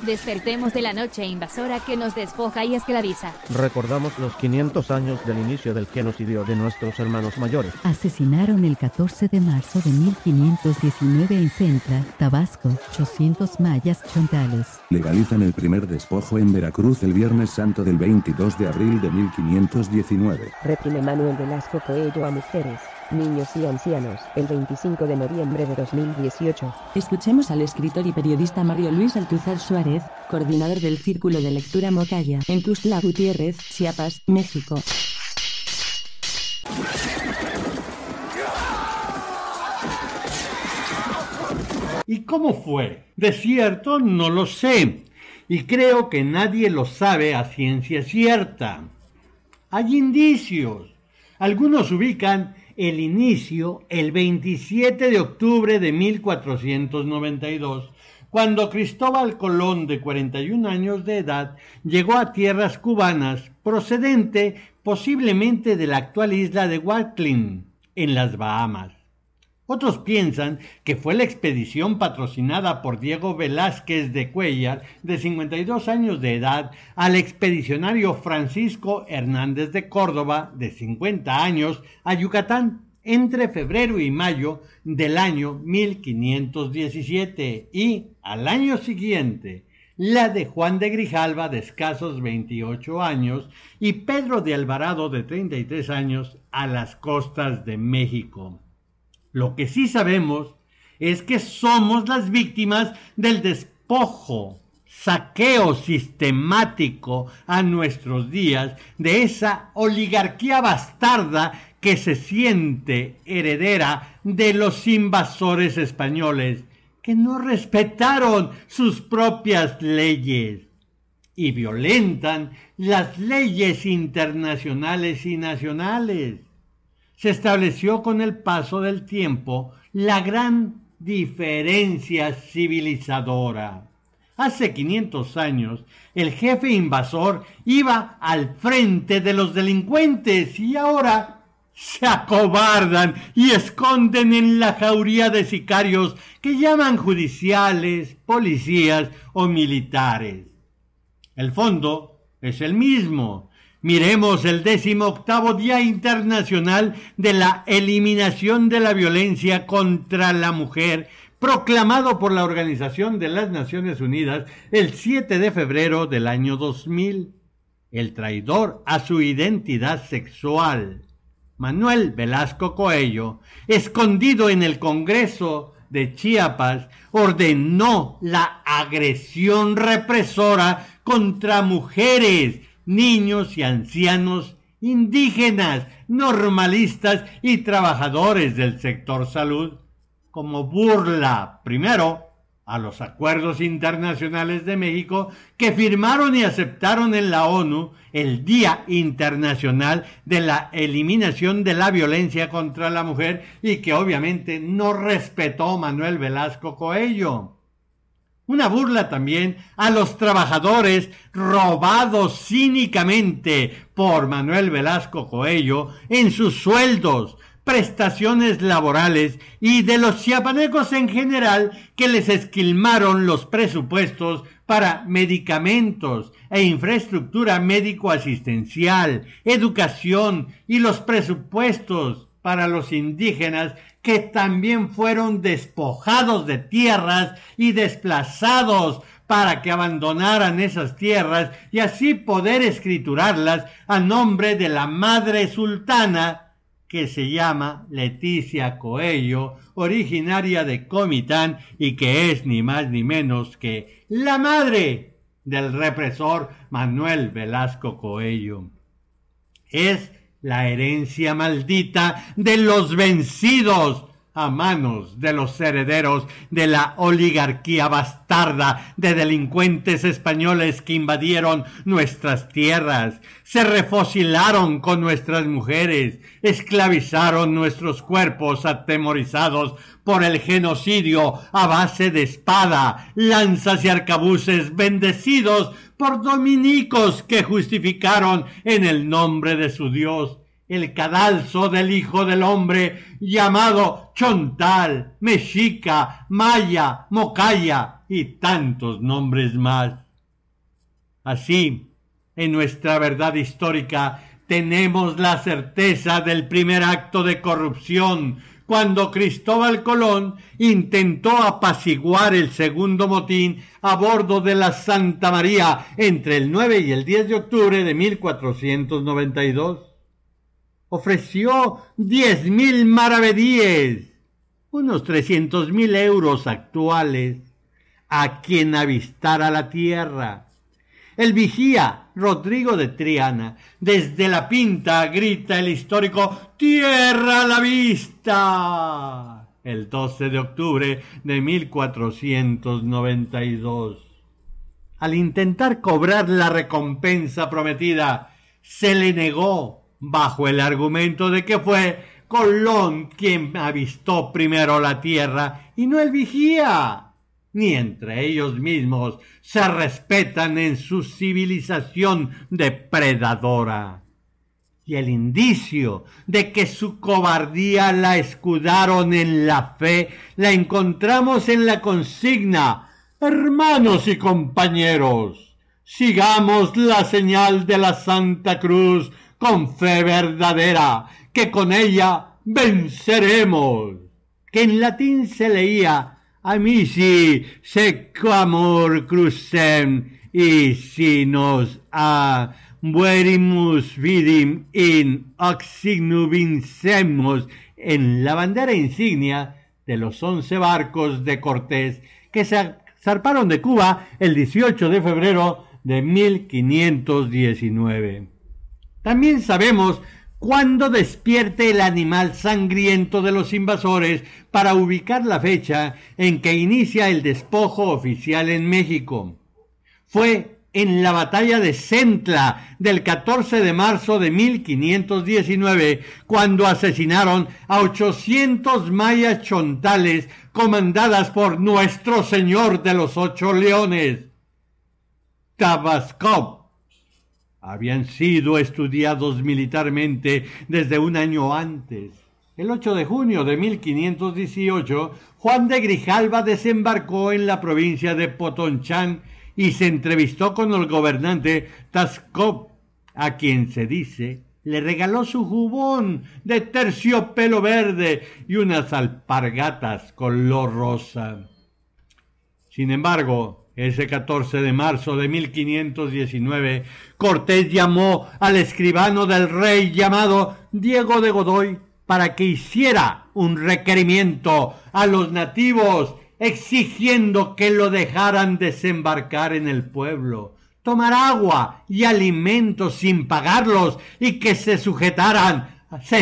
Despertemos de la noche invasora que nos despoja y esclaviza. Recordamos los 500 años del inicio del genocidio de nuestros hermanos mayores. Asesinaron el 14 de marzo de 1519 en Centra, Tabasco, 800 mayas chontales. Legalizan el primer despojo en Veracruz el Viernes Santo del 22 de abril de 1519. Reprime Manuel Velasco Coello a mujeres, niños y ancianos, el 25 de noviembre de 2018. Escuchemos al escritor y periodista Mario Luis Altuzar Suárez, coordinador del Círculo de Lectura Mocaya, en Tuxtla Gutiérrez, Chiapas, México. ¿Y cómo fue? De cierto, no lo sé, y creo que nadie lo sabe a ciencia cierta. Hay indicios. Algunos ubican el inicio el 27 de octubre de 1492, cuando Cristóbal Colón, de 41 años de edad, llegó a tierras cubanas, procedente posiblemente de la actual isla de Walklin, en las Bahamas. Otros piensan que fue la expedición patrocinada por Diego Velázquez de Cuéllar, de 52 años de edad, al expedicionario Francisco Hernández de Córdoba, de 50 años, a Yucatán entre febrero y mayo del año 1517, y al año siguiente la de Juan de Grijalva, de escasos 28 años, y Pedro de Alvarado, de 33 años, a las costas de México. Lo que sí sabemos es que somos las víctimas del despojo, saqueo sistemático a nuestros días de esa oligarquía bastarda que se siente heredera de los invasores españoles, que no respetaron sus propias leyes y violentan las leyes internacionales y nacionales. Se estableció con el paso del tiempo la gran diferencia civilizadora. Hace 500 años, el jefe invasor iba al frente de los delincuentes y ahora se acobardan y esconden en la jauría de sicarios que llaman judiciales, policías o militares. El fondo es el mismo. Miremos el 18º Día Internacional de la Eliminación de la Violencia contra la Mujer, proclamado por la Organización de las Naciones Unidas el 7 de febrero del año 2000. El traidor a su identidad sexual, Manuel Velasco Coello, escondido en el Congreso de Chiapas, ordenó la agresión represora contra mujeres, niños y ancianos, indígenas, normalistas y trabajadores del sector salud, como burla, primero, a los acuerdos internacionales de México que firmaron y aceptaron en la ONU el Día Internacional de la Eliminación de la Violencia contra la Mujer y que obviamente no respetó Manuel Velasco Coello. Una burla también a los trabajadores robados cínicamente por Manuel Velasco Coello en sus sueldos, prestaciones laborales y de los chiapanecos en general que les esquilmaron los presupuestos para medicamentos e infraestructura médico-asistencial, educación y los presupuestos para los indígenas que también fueron despojados de tierras y desplazados para que abandonaran esas tierras y así poder escriturarlas a nombre de la madre sultana que se llama Leticia Coello, originaria de Comitán y que es ni más ni menos que la madre del represor Manuel Velasco Coello. Es la herencia maldita de los vencidos a manos de los herederos de la oligarquía bastarda de delincuentes españoles que invadieron nuestras tierras, se refocilaron con nuestras mujeres, esclavizaron nuestros cuerpos atemorizados por el genocidio a base de espada, lanzas y arcabuces bendecidos por dominicos que justificaron en el nombre de su Dios el cadalso del Hijo del Hombre llamado Chontal, Mexica, Maya, Mocaya y tantos nombres más. Así, en nuestra verdad histórica tenemos la certeza del primer acto de corrupción cuando Cristóbal Colón intentó apaciguar el segundo motín a bordo de la Santa María entre el 9 y el 10 de octubre de 1492. Ofreció 10.000 maravedíes, unos 300.000 euros actuales, a quien avistara la tierra. El vigía Rodrigo de Triana, desde la Pinta, grita el histórico ¡Tierra a la vista! El 12 de octubre de 1492. Al intentar cobrar la recompensa prometida, se le negó bajo el argumento de que fue Colón quien avistó primero la tierra y no el vigía. Ni entre ellos mismos se respetan en su civilización depredadora. Y el indicio de que su cobardía la escudaron en la fe la encontramos en la consigna: hermanos y compañeros, sigamos la señal de la Santa Cruz con fe verdadera, que con ella venceremos. Que en latín se leía: Amici secamur crucem, y si nos muerimus vidim in oxignu vincemos, en la bandera insignia de los 11 barcos de Cortés que se zarparon de Cuba el 18 de febrero de 1519. También sabemos cuándo despierte el animal sangriento de los invasores para ubicar la fecha en que inicia el despojo oficial en México. Fue en la batalla de Centla del 14 de marzo de 1519, cuando asesinaron a 800 mayas chontales comandadas por Nuestro Señor de los 8 Leones. Tabasco. Habían sido estudiados militarmente desde un año antes. El 8 de junio de 1518, Juan de Grijalva desembarcó en la provincia de Potonchán y se entrevistó con el gobernante Tascop, a quien se dice le regaló su jubón de terciopelo verde y unas alpargatas color rosa. Sin embargo, ese 14 de marzo de 1519, Cortés llamó al escribano del rey llamado Diego de Godoy para que hiciera un requerimiento a los nativos exigiendo que lo dejaran desembarcar en el pueblo, tomar agua y alimentos sin pagarlos y que se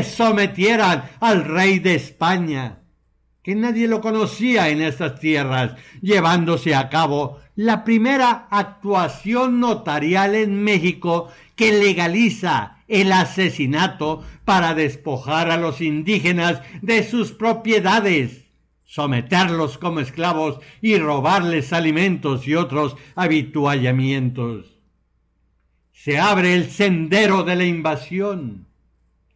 sometieran al rey de España, que nadie lo conocía en estas tierras, llevándose a cabo la primera actuación notarial en México que legaliza el asesinato para despojar a los indígenas de sus propiedades, someterlos como esclavos y robarles alimentos y otros avituallamientos. Se abre el sendero de la invasión.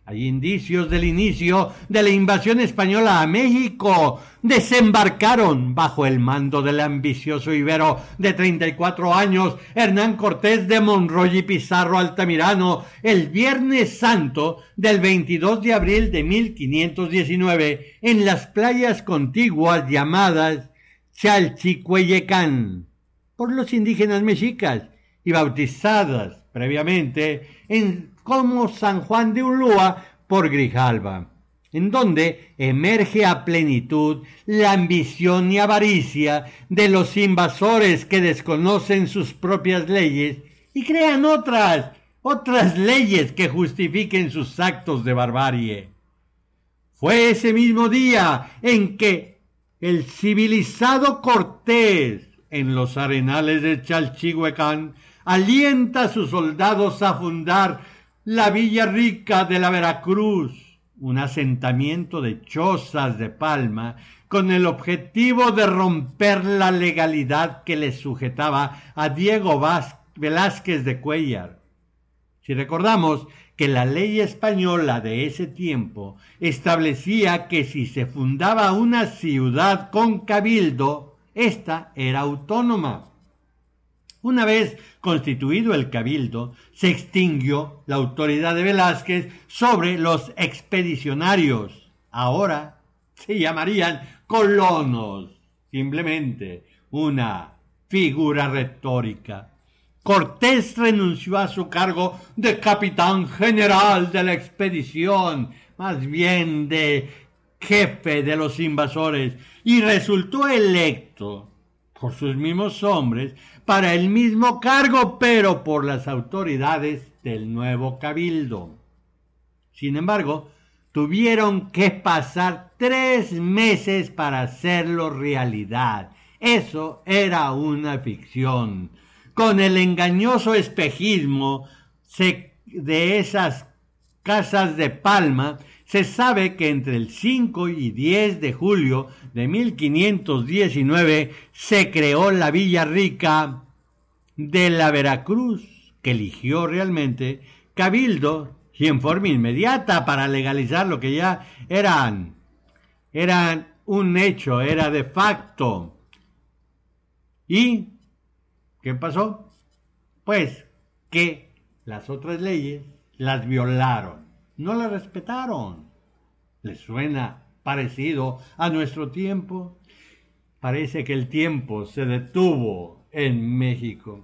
Hay indicios del inicio de la invasión española a México. Desembarcaron bajo el mando del ambicioso ibero de 34 años, Hernán Cortés de Monroy y Pizarro Altamirano, el Viernes Santo del 22 de abril de 1519, en las playas contiguas llamadas Chalchicueyecán, por los indígenas mexicas, y bautizadas previamente como San Juan de Ulúa por Grijalva, en donde emerge a plenitud la ambición y avaricia de los invasores que desconocen sus propias leyes y crean otras leyes que justifiquen sus actos de barbarie. Fue ese mismo día en que el civilizado Cortés, en los arenales de Chalchihuecán, alienta a sus soldados a fundar la Villa Rica de la Veracruz, un asentamiento de chozas de palma con el objetivo de romper la legalidad que le sujetaba a Diego Velázquez de Cuéllar. Si recordamos que la ley española de ese tiempo establecía que si se fundaba una ciudad con cabildo, ésta era autónoma. Una vez constituido el cabildo, se extinguió la autoridad de Velázquez sobre los expedicionarios. Ahora se llamarían colonos, simplemente una figura retórica. Cortés renunció a su cargo de capitán general de la expedición, más bien de jefe de los invasores, y resultó electo por sus mismos hombres para el mismo cargo, pero por las autoridades del nuevo cabildo. Sin embargo, tuvieron que pasar 3 meses para hacerlo realidad. Eso era una ficción. Con el engañoso espejismo de esas casas de palma, se sabe que entre el 5 y 10 de julio de 1519 se creó la Villa Rica de la Veracruz, que eligió realmente cabildo y en forma inmediata para legalizar lo que ya eran un hecho, era de facto. ¿Y qué pasó? Pues que las otras leyes las violaron, no las respetaron. ¿Les suena parecido a nuestro tiempo? Parece que el tiempo se detuvo en México.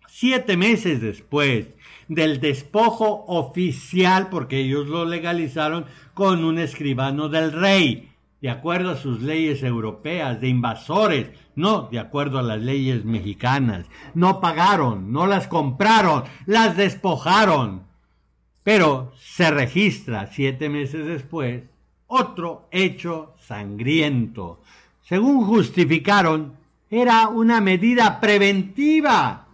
7 meses después del despojo oficial, porque ellos lo legalizaron con un escribano del rey, de acuerdo a sus leyes europeas, de invasores, no de acuerdo a las leyes mexicanas. No pagaron, no las compraron, las despojaron. Pero se registra 7 meses después otro hecho sangriento. Según justificaron, era una medida preventiva,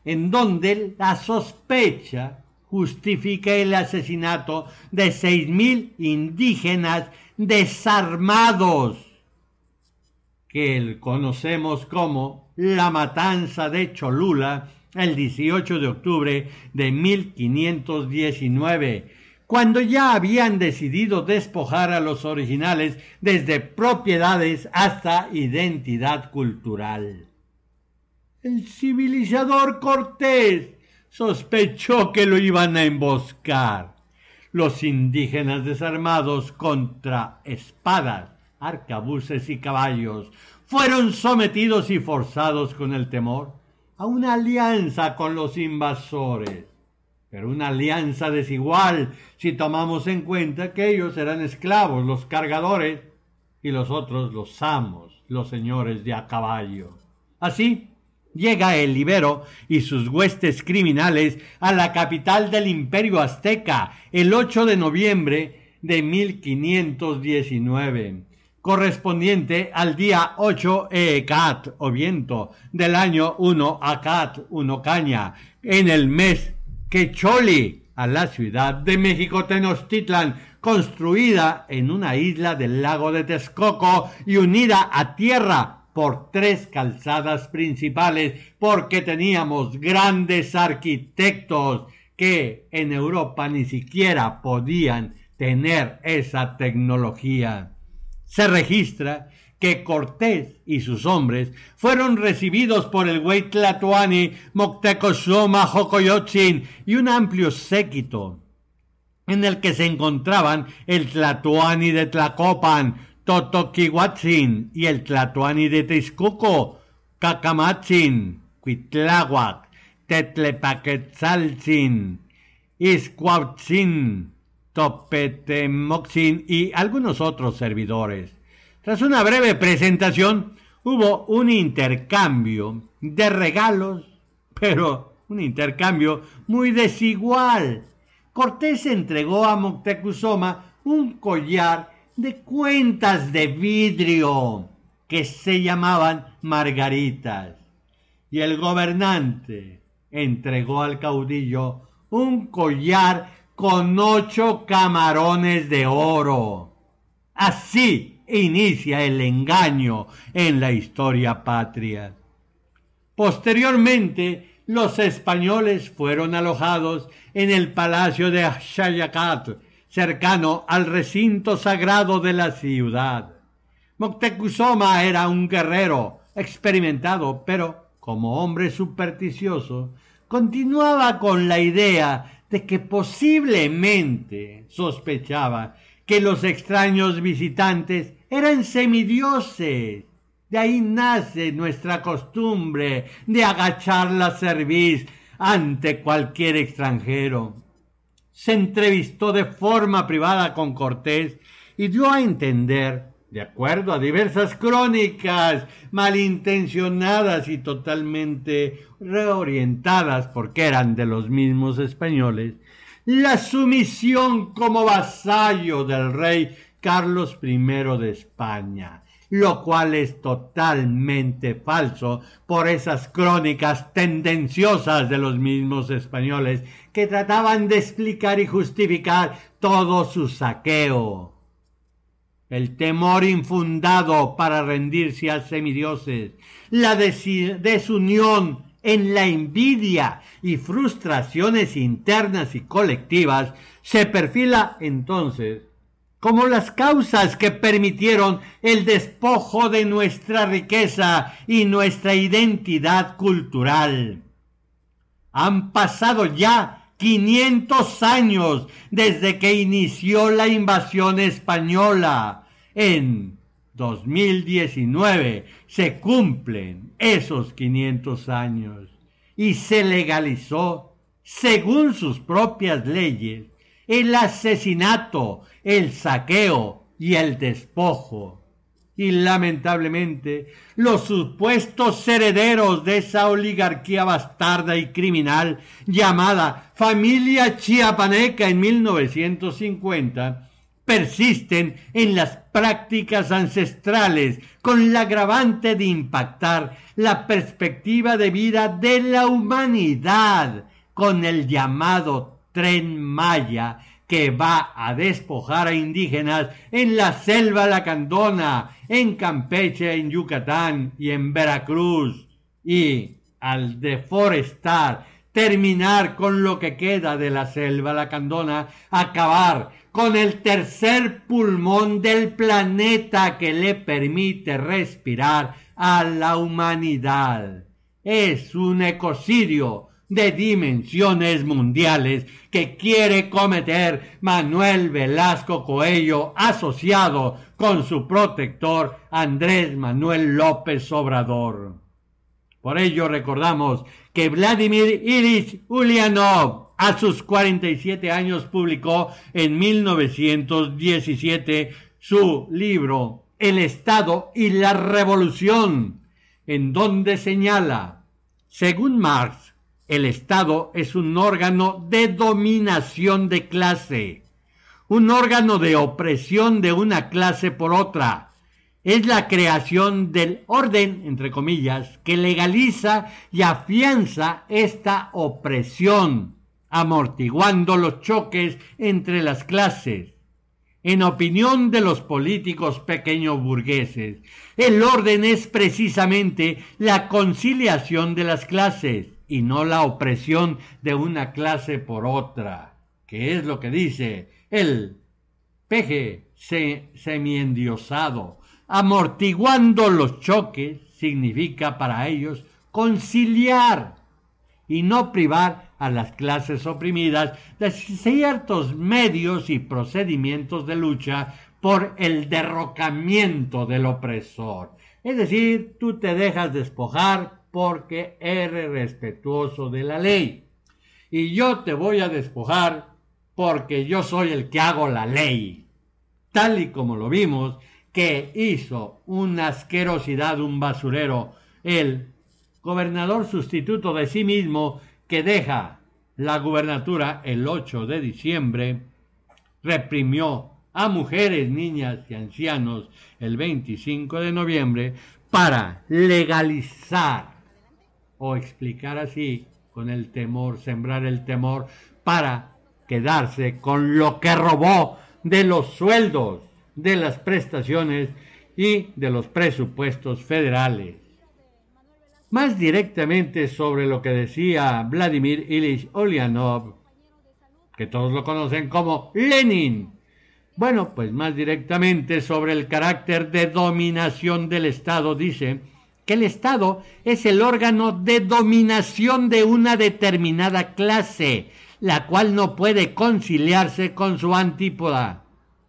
en donde la sospecha justifica el asesinato de 6,000 indígenas desarmados, que conocemos como la matanza de Cholula, el 18 de octubre de 1519, cuando ya habían decidido despojar a los originales desde propiedades hasta identidad cultural. El civilizador Cortés sospechó que lo iban a emboscar. Los indígenas desarmados contra espadas, arcabuces y caballos fueron sometidos y forzados con el temor a una alianza con los invasores, pero una alianza desigual si tomamos en cuenta que ellos eran esclavos, los cargadores, y los otros los amos, los señores de a caballo. Así llega el Ibero y sus huestes criminales a la capital del Imperio Azteca el 8 de noviembre de 1519. Correspondiente al día 8 Ecat o viento del año 1 Acat 1 Caña, en el mes Quecholi, a la ciudad de México Tenochtitlan, construida en una isla del lago de Texcoco y unida a tierra por 3 calzadas principales, porque teníamos grandes arquitectos que en Europa ni siquiera podían tener esa tecnología. Se registra que Cortés y sus hombres fueron recibidos por el güey Tlatoani, Moctezuma Xocoyotzin y un amplio séquito, en el que se encontraban el Tlatoani de Tlacopan, Totoquihuatzin, y el Tlatoani de Texcoco, Cacamatzin, Cuitláhuac, Tetlepaquetzaltzin, Izcuautzin, Topetemotzin y algunos otros servidores. Tras una breve presentación, hubo un intercambio de regalos, pero un intercambio muy desigual. Cortés entregó a Moctezuma un collar de cuentas de vidrio que se llamaban margaritas, y el gobernante entregó al caudillo un collar con 8 camarones de oro. Así inicia el engaño en la historia patria. Posteriormente, los españoles fueron alojados en el palacio de Xayacat, cercano al recinto sagrado de la ciudad. Moctezuma era un guerrero experimentado, pero como hombre supersticioso, continuaba con la idea de que posiblemente sospechaba que los extraños visitantes eran semidioses. De ahí nace nuestra costumbre de agachar la cerviz ante cualquier extranjero. Se entrevistó de forma privada con Cortés y dio a entender, de acuerdo a diversas crónicas malintencionadas y totalmente reorientadas porque eran de los mismos españoles, la sumisión como vasallo del rey Carlos I de España, lo cual es totalmente falso por esas crónicas tendenciosas de los mismos españoles que trataban de explicar y justificar todo su saqueo. El temor infundado para rendirse a semidioses, la desunión en la envidia y frustraciones internas y colectivas se perfila entonces como las causas que permitieron el despojo de nuestra riqueza y nuestra identidad cultural. Han pasado ya 500 años desde que inició la invasión española. En 2019 se cumplen esos 500 años y se legalizó, según sus propias leyes, el asesinato, el saqueo y el despojo. Y lamentablemente, los supuestos herederos de esa oligarquía bastarda y criminal llamada familia chiapaneca en 1950 persisten en las prácticas ancestrales con la agravante de impactar la perspectiva de vida de la humanidad con el llamado Tren Maya, que va a despojar a indígenas en la selva lacandona, en Campeche, en Yucatán y en Veracruz, y al deforestar, terminar con lo que queda de la selva lacandona, acabar con el tercer pulmón del planeta que le permite respirar a la humanidad. Es un ecocidio de dimensiones mundiales que quiere cometer Manuel Velasco Coello, asociado con su protector Andrés Manuel López Obrador. Por ello recordamos que Vladimir Ilich Ulyanov a sus 47 años publicó en 1917 su libro El Estado y la Revolución, en donde señala, según Marx, el Estado es un órgano de dominación de clase, un órgano de opresión de una clase por otra. Es la creación del orden, entre comillas, que legaliza y afianza esta opresión, amortiguando los choques entre las clases. En opinión de los políticos pequeños burgueses, el orden es precisamente la conciliación de las clases y no la opresión de una clase por otra, que es lo que dice el peje semiendiosado. Amortiguando los choques significa para ellos conciliar y no privar a las clases oprimidas de ciertos medios y procedimientos de lucha por el derrocamiento del opresor. Es decir, tú te dejas despojar porque eres respetuoso de la ley. Y yo te voy a despojar porque yo soy el que hago la ley. Tal y como lo vimos, que hizo una asquerosidad, un basurero, el gobernador sustituto de sí mismo, que deja la gubernatura el 8 de diciembre, reprimió a mujeres, niñas y ancianos el 25 de noviembre para legalizar o explicar así con el temor, sembrar el temor para quedarse con lo que robó de los sueldos, de las prestaciones y de los presupuestos federales. Más directamente sobre lo que decía Vladimir Ilich Ulyanov, que todos lo conocen como Lenin. Bueno, pues más directamente sobre el carácter de dominación del Estado, dice que el Estado es el órgano de dominación de una determinada clase, la cual no puede conciliarse con su antípoda.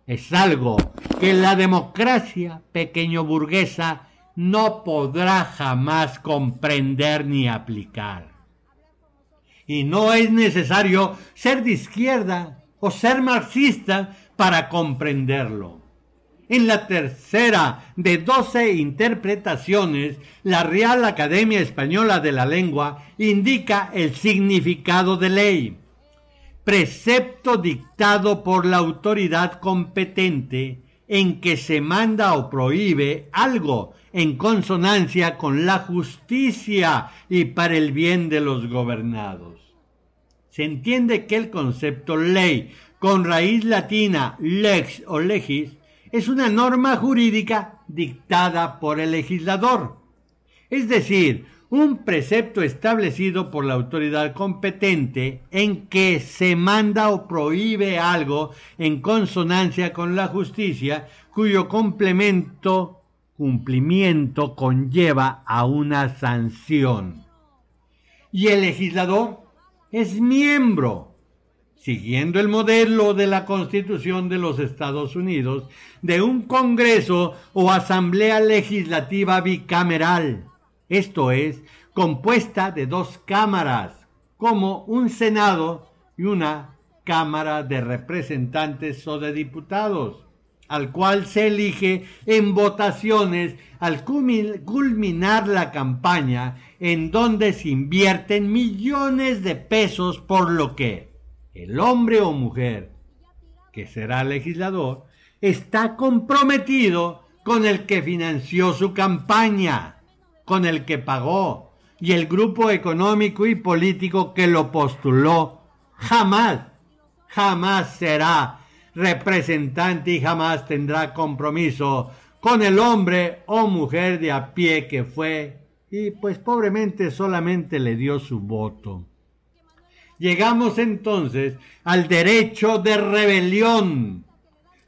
Es algo que la democracia pequeño burguesa no podrá jamás comprender ni aplicar. Y no es necesario ser de izquierda o ser marxista para comprenderlo. En la tercera de 12 interpretaciones, la Real Academia Española de la Lengua indica el significado de ley: precepto dictado por la autoridad competente en que se manda o prohíbe algo en consonancia con la justicia y para el bien de los gobernados. Se entiende que el concepto ley, con raíz latina lex o legis, es una norma jurídica dictada por el legislador, es decir, un precepto establecido por la autoridad competente en que se manda o prohíbe algo en consonancia con la justicia, cuyo cumplimiento conlleva a una sanción. Y el legislador es miembro, siguiendo el modelo de la Constitución de los Estados Unidos, de un Congreso o Asamblea Legislativa bicameral, esto es, compuesta de 2 cámaras, como un Senado y una Cámara de Representantes o de Diputados, al cual se elige en votaciones al culminar la campaña, en donde se invierten millones de pesos, por lo que el hombre o mujer que será legislador está comprometido con el que financió su campaña, con el que pagó, y el grupo económico y político que lo postuló jamás será representante y jamás tendrá compromiso con el hombre o mujer de a pie que fue y pues pobremente solamente le dio su voto. Llegamos entonces al derecho de rebelión,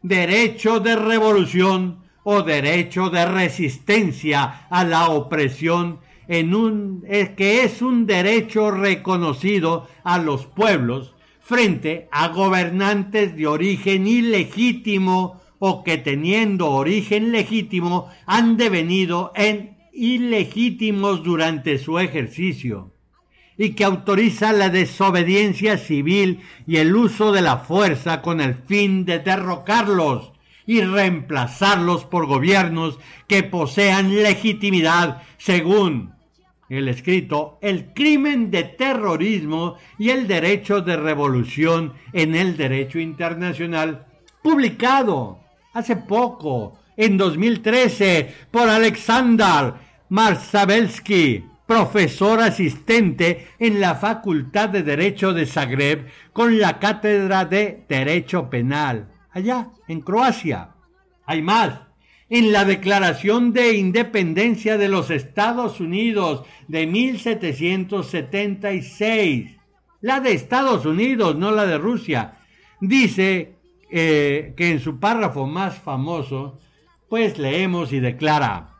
derecho de revolución o derecho de resistencia a la opresión, que es un derecho reconocido a los pueblos frente a gobernantes de origen ilegítimo o que teniendo origen legítimo han devenido en ilegítimos durante su ejercicio, y que autoriza la desobediencia civil y el uso de la fuerza con el fin de derrocarlos y reemplazarlos por gobiernos que posean legitimidad según el escrito El crimen de terrorismo y el derecho de revolución en el derecho internacional, publicado hace poco, en 2013, por Alexander Marsabelsky, profesor asistente en la Facultad de Derecho de Zagreb, con la Cátedra de Derecho Penal, allá en Croacia. Hay más. En la Declaración de Independencia de los Estados Unidos de 1776, la de Estados Unidos, no la de Rusia, dice que en su párrafo más famoso, pues leemos y declara: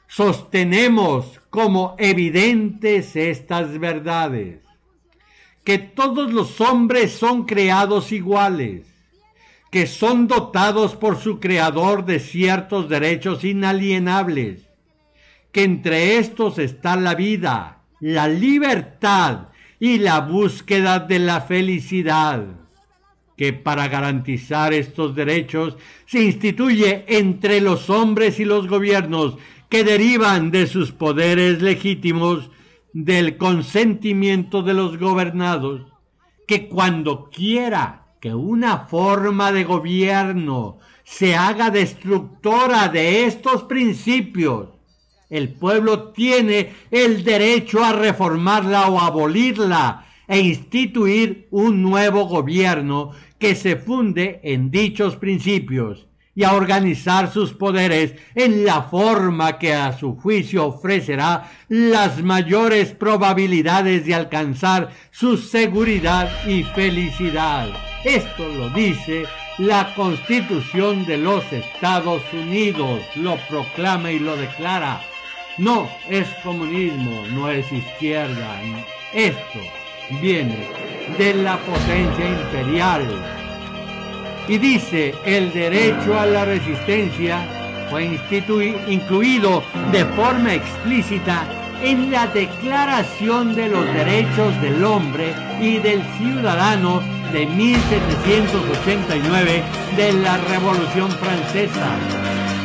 sostenemos como evidentes estas verdades, que todos los hombres son creados iguales, que son dotados por su creador de ciertos derechos inalienables, que entre estos está la vida, la libertad y la búsqueda de la felicidad, que para garantizar estos derechos se instituye entre los hombres y los gobiernos que derivan de sus poderes legítimos del consentimiento de los gobernados, que cuando quiera que una forma de gobierno se haga destructora de estos principios, el pueblo tiene el derecho a reformarla o abolirla e instituir un nuevo gobierno que se funde en dichos principios y a organizar sus poderes en la forma que a su juicio ofrecerá las mayores probabilidades de alcanzar su seguridad y felicidad. Esto lo dice la Constitución de los Estados Unidos, lo proclama y lo declara. No es comunismo, no es izquierda. Esto viene de la potencia imperial. Y dice, el derecho a la resistencia fue incluido de forma explícita en la Declaración de los Derechos del Hombre y del Ciudadano de 1789 de la Revolución Francesa,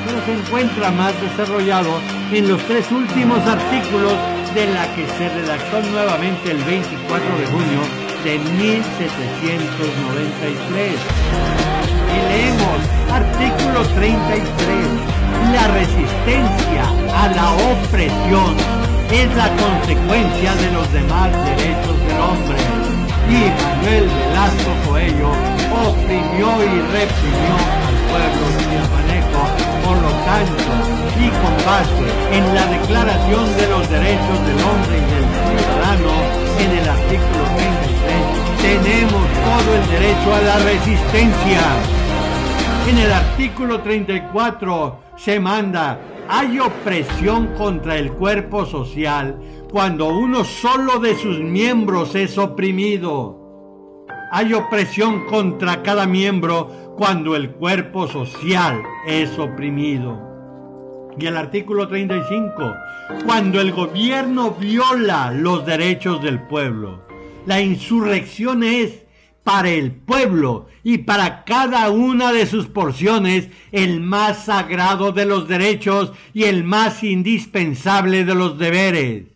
pero se encuentra más desarrollado en los 3 últimos artículos de la que se redactó nuevamente el 24 de junio de 1793. Y leemos artículo 33. La resistencia a la opresión es la consecuencia de los demás derechos del hombre. Y Manuel Velasco Coello oprimió y reprimió al pueblo chiapaneco. Por lo tanto, y con base en la Declaración de los Derechos del Hombre y del Ciudadano, en el artículo 33, tenemos todo el derecho a la resistencia. En el artículo 34 se manda: hay opresión contra el cuerpo social cuando uno solo de sus miembros es oprimido. Hay opresión contra cada miembro cuando el cuerpo social es oprimido. Y el artículo 35, cuando el gobierno viola los derechos del pueblo. La insurrección es para el pueblo y para cada una de sus porciones el más sagrado de los derechos y el más indispensable de los deberes.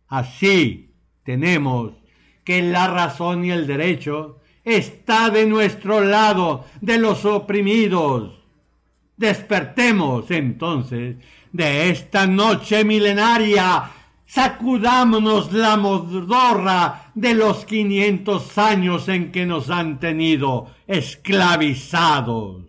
Así tenemos que la razón y el derecho está de nuestro lado, de los oprimidos. Despertemos entonces de esta noche milenaria. Sacudámonos la modorra de los 500 años en que nos han tenido esclavizados.